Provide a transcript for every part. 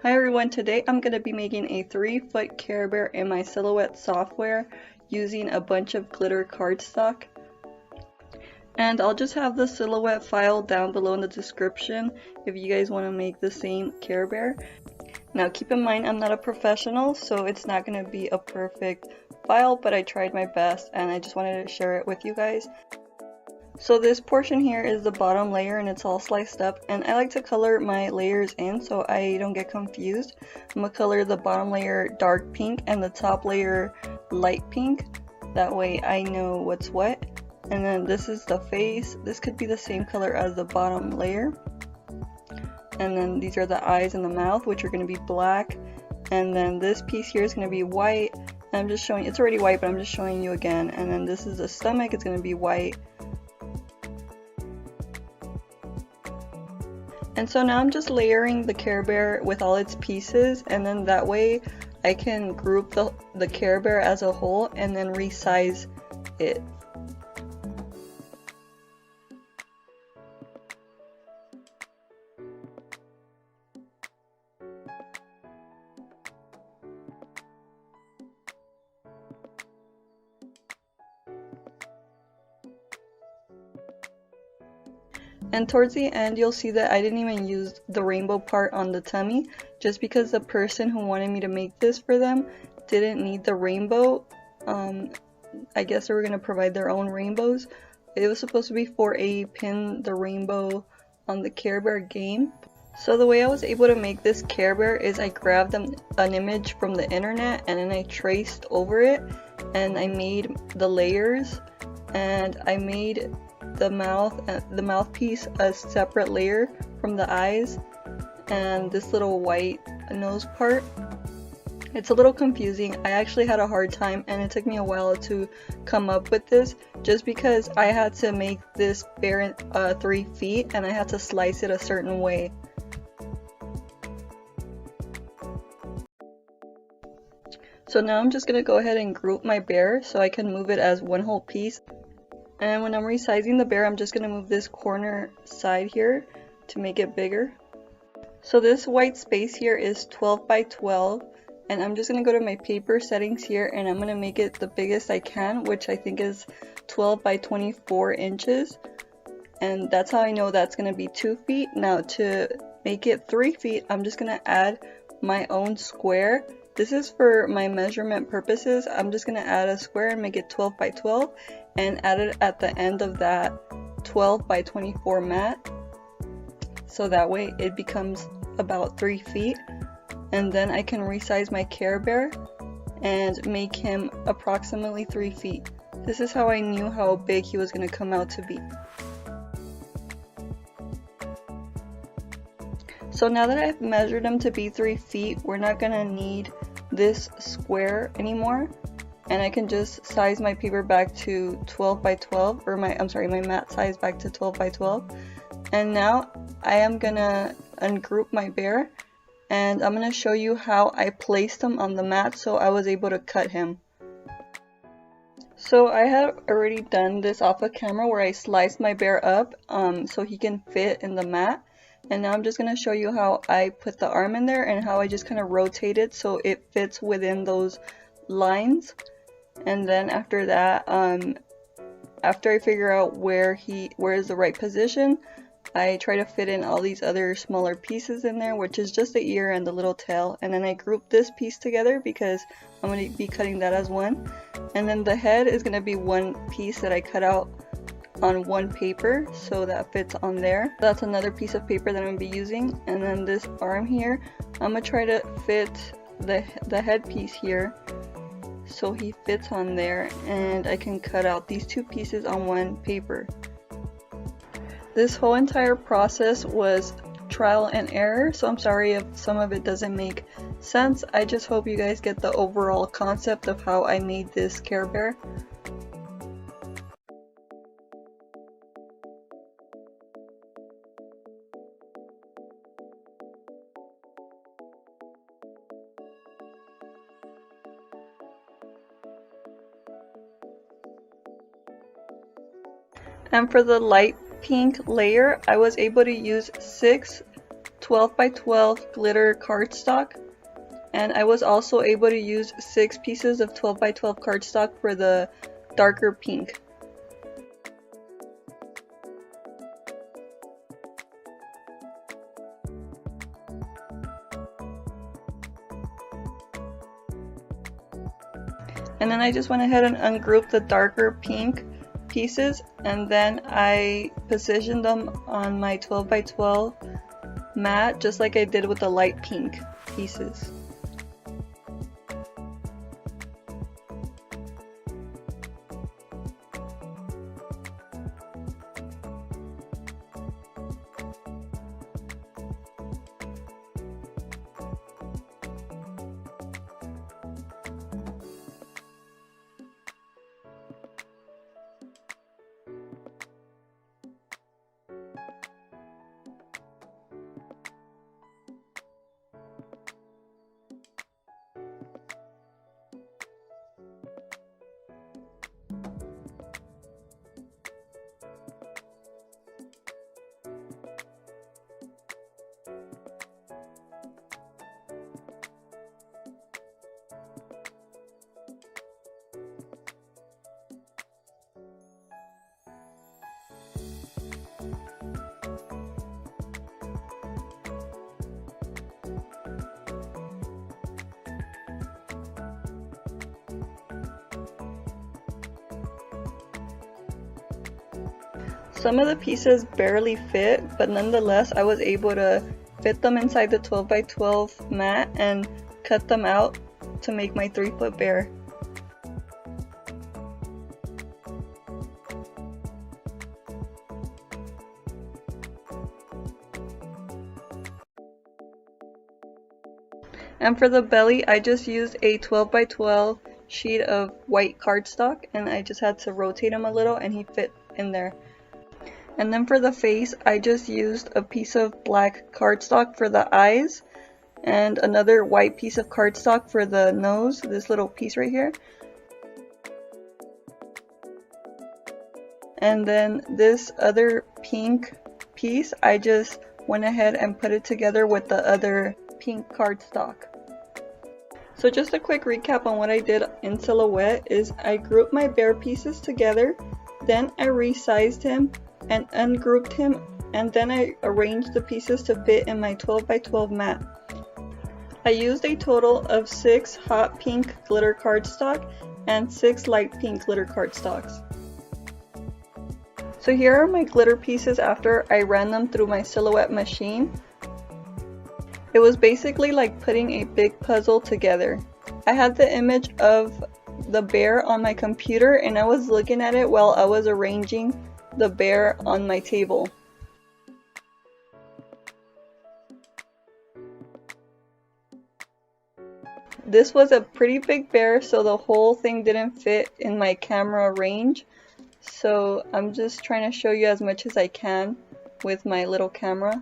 Hi everyone, today I'm going to be making a 3-foot Care Bear in my Silhouette software using a bunch of glitter cardstock. And I'll just have the Silhouette file down below in the description if you guys want to make the same Care Bear. Now keep in mind I'm not a professional, so it's not going to be a perfect file, but I tried my best and I just wanted to share it with you guys. So this portion here is the bottom layer and it's all sliced up, and I like to color my layers in so I don't get confused. I'm going to color the bottom layer dark pink and the top layer light pink. That way I know what's what. And then this is the face. This could be the same color as the bottom layer. And then these are the eyes and the mouth, which are going to be black. And then this piece here is going to be white. And I'm just showing, it's already white, but I'm just showing you again. And then this is the stomach, it's going to be white. And so now I'm just layering the Care Bear with all its pieces, and then that way I can group the Care Bear as a whole and then resize it. And towards the end you'll see that I didn't even use the rainbow part on the tummy, just because the person who wanted me to make this for them didn't need the rainbow. I guess they were going to provide their own rainbows. It was supposed to be for a pin the rainbow on the Care Bear game. So the way I was able to make this Care Bear is I grabbed an image from the internet and then I traced over it and I made the layers, and I made the mouthpiece a separate layer from the eyes and this little white nose part. It's a little confusing. I actually had a hard time and it took me a while to come up with this, just because I had to make this bear 3 feet and I had to slice it a certain way. So now I'm just going to go ahead and group my bear so I can move it as one whole piece. And when I'm resizing the bear, I'm just going to move this corner side here to make it bigger. So this white space here is 12 by 12, and I'm just going to go to my paper settings here and I'm going to make it the biggest I can, which I think is 12 by 24 inches. And that's how I know that's going to be 2 feet. Now to make it 3 feet, I'm just going to add my own square. This is for my measurement purposes. I'm just going to add a square and make it 12 by 12 and add it at the end of that 12 by 24 mat. So that way it becomes about 3 feet. And then I can resize my Care Bear and make him approximately 3 feet. This is how I knew how big he was going to come out to be. So now that I've measured him to be 3 feet, we're not going to need this square anymore. And I can just size my paper back to 12 by 12, or my mat size back to 12 by 12. And now I am gonna ungroup my bear and I'm gonna show you how I placed him on the mat so I was able to cut him. So I had already done this off of camera where I sliced my bear up so he can fit in the mat. And now I'm just going to show you how I put the arm in there and how I just kind of rotate it so it fits within those lines. And then after that, after I figure out where is the right position, I try to fit in all these other smaller pieces in there, which is just the ear and the little tail. And then I group this piece together because I'm going to be cutting that as one. And then the head is going to be one piece that I cut out on one paper, so that fits on there. That's another piece of paper that I'm going to be using. And then this arm here, I'm going to try to fit the head piece here so he fits on there, and I can cut out these 2 pieces on one paper. This whole entire process was trial and error, so I'm sorry if some of it doesn't make sense. I just hope you guys get the overall concept of how I made this Care Bear. And for the light pink layer, I was able to use 6 12 by 12 glitter cardstock, and I was also able to use 6 pieces of 12 by 12 cardstock for the darker pink. And then I just went ahead and ungrouped the darker pink pieces, and then I positioned them on my 12 by 12 mat just like I did with the light pink pieces. Some of the pieces barely fit, but nonetheless I was able to fit them inside the 12 by 12 mat and cut them out to make my 3-foot bear. And for the belly, I just used a 12 by 12 sheet of white cardstock, and I just had to rotate him a little and he fit in there. And then for the face, I just used a piece of black cardstock for the eyes and another white piece of cardstock for the nose, this little piece right here. And then this other pink piece, I just went ahead and put it together with the other pink cardstock. So just a quick recap on what I did in Silhouette is I grouped my bear pieces together, then I resized him and ungrouped him, and then I arranged the pieces to fit in my 12 by 12 mat. I used a total of 6 hot pink glitter cardstock and 6 light pink glitter cardstocks. So here are my glitter pieces after I ran them through my Silhouette machine. It was basically like putting a big puzzle together. I had the image of the bear on my computer and I was looking at it while I was arranging the bear on my table. This was a pretty big bear, so the whole thing didn't fit in my camera range. So I'm just trying to show you as much as I can with my little camera.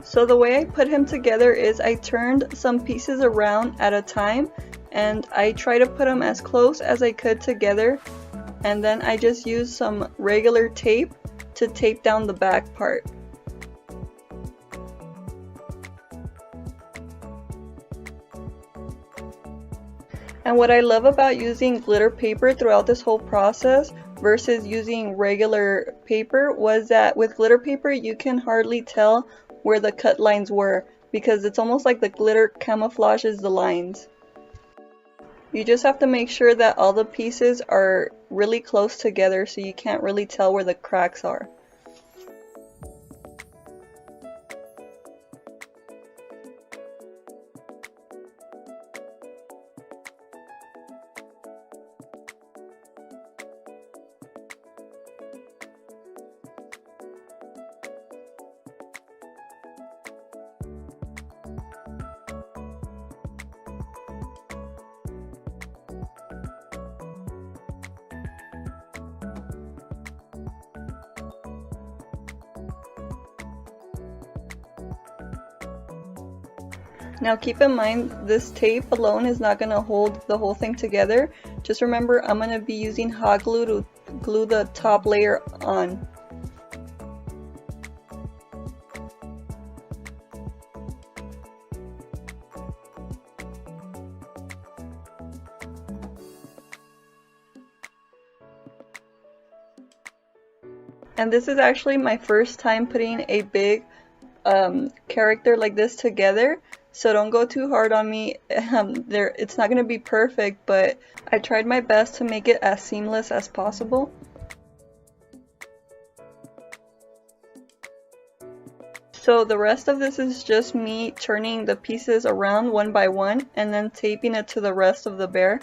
So the way I put him together is I turned some pieces around at a time and I try to put them as close as I could together, and then I just used some regular tape to tape down the back part. And what I love about using glitter paper throughout this whole process versus using regular paper was that with glitter paper you can hardly tell where the cut lines were because it's almost like the glitter camouflages the lines. You just have to make sure that all the pieces are really close together so you can't really tell where the cracks are. Now keep in mind, this tape alone is not going to hold the whole thing together. Just remember, I'm going to be using hot glue to glue the top layer on. And this is actually my first time putting a big character like this together, so don't go too hard on me. It's not going to be perfect, but I tried my best to make it as seamless as possible. So the rest of this is just me turning the pieces around one by one and then taping it to the rest of the bear.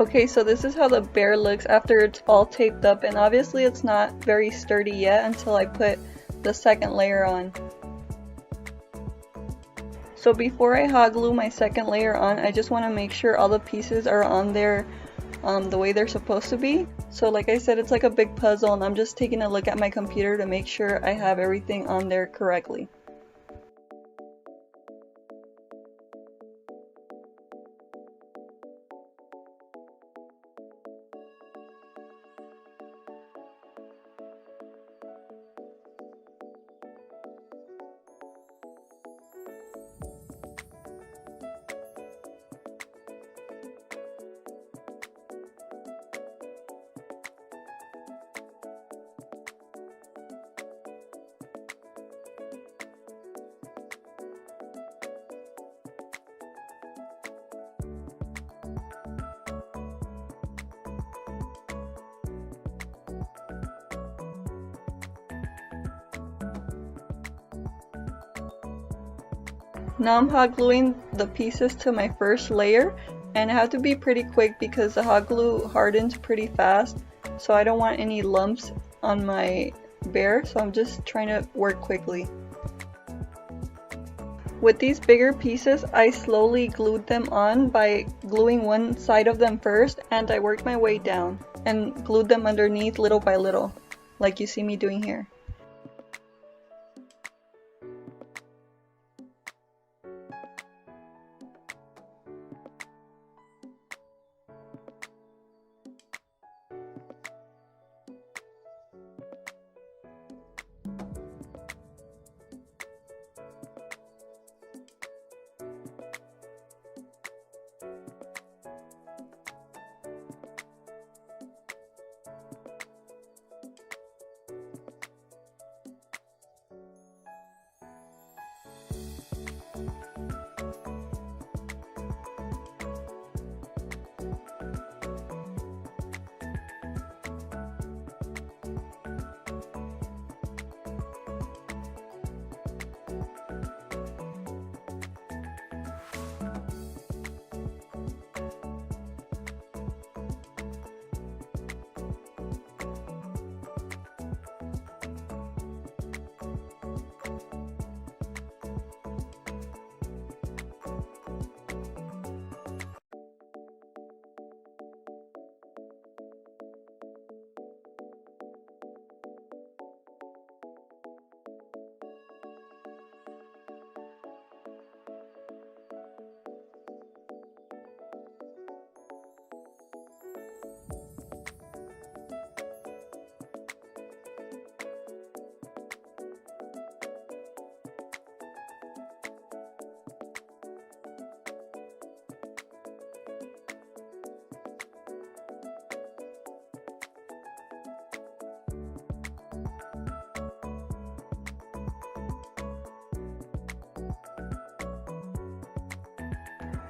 Okay, so this is how the bear looks after it's all taped up, and obviously it's not very sturdy yet until I put the second layer on. So before I hot glue my second layer on, I just want to make sure all the pieces are on there the way they're supposed to be. So like I said, it's like a big puzzle, and I'm just taking a look at my computer to make sure I have everything on there correctly. Now I'm hot gluing the pieces to my first layer, and I have to be pretty quick because the hot glue hardens pretty fast, so I don't want any lumps on my bear, so I'm just trying to work quickly. With these bigger pieces, I slowly glued them on by gluing one side of them first, and I worked my way down. and glued them underneath little by little, like you see me doing here.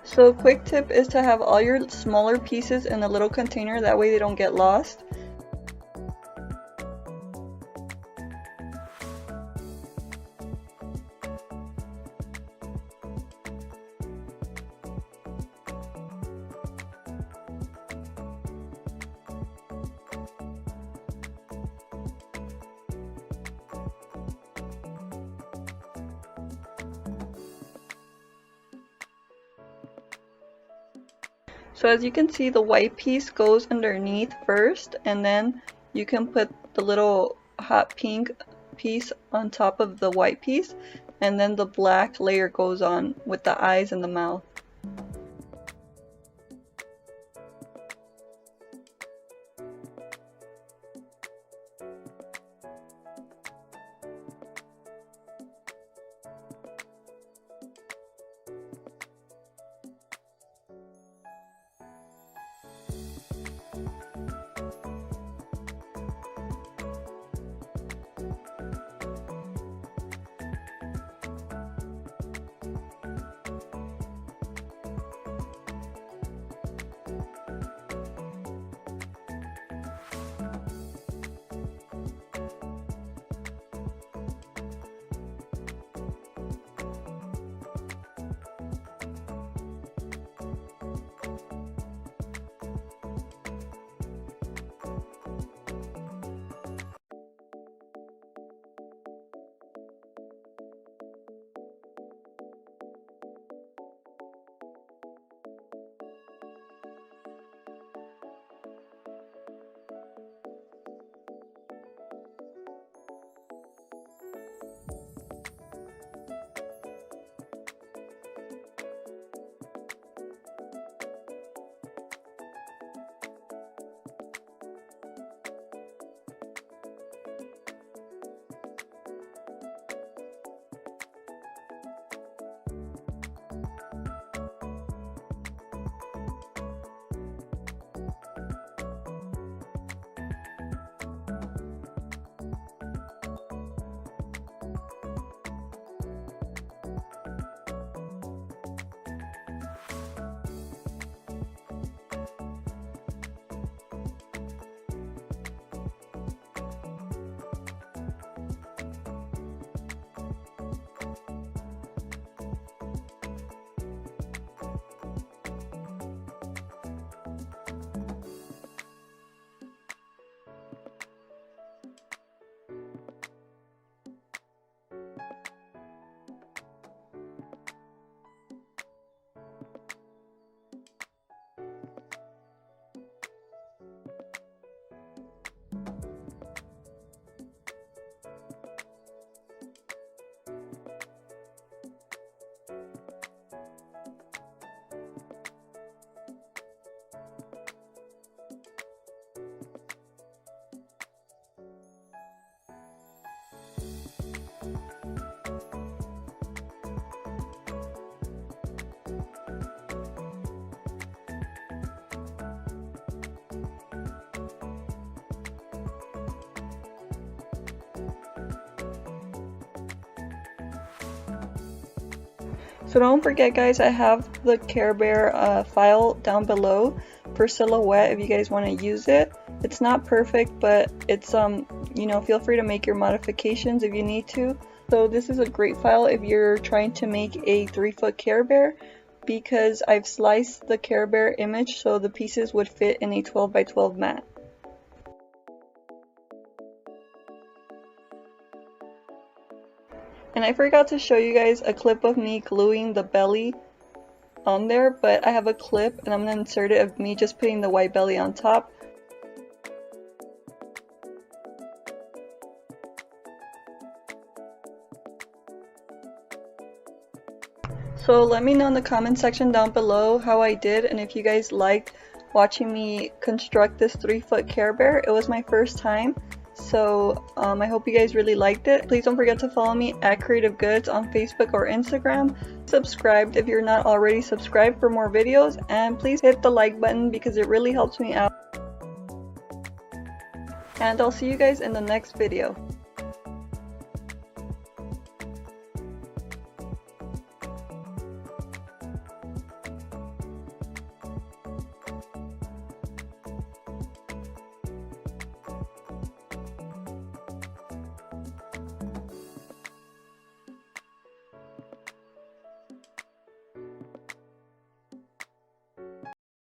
So quick tip is to have all your smaller pieces in a little container, that way they don't get lost. So as you can see, the white piece goes underneath first, and then you can put the little hot pink piece on top of the white piece, and then the black layer goes on with the eyes and the mouth. So don't forget guys, I have the Care Bear file down below for Silhouette if you guys want to use it. It's not perfect, but it's you know, feel free to make your modifications if you need to. So this is a great file if you're trying to make a 3-foot Care Bear, because I've sliced the Care Bear image so the pieces would fit in a 12 by 12 mat. And I forgot to show you guys a clip of me gluing the belly on there, but I have a clip and I'm going to insert it of me just putting the white belly on top. So let me know in the comment section down below how I did, and if you guys liked watching me construct this 3-foot Care Bear. It was my first time, so I hope you guys really liked it. Please don't forget to follow me at Creative Goods on Facebook or Instagram. Subscribe if you're not already subscribed for more videos, and please hit the like button because it really helps me out. And I'll see you guys in the next video.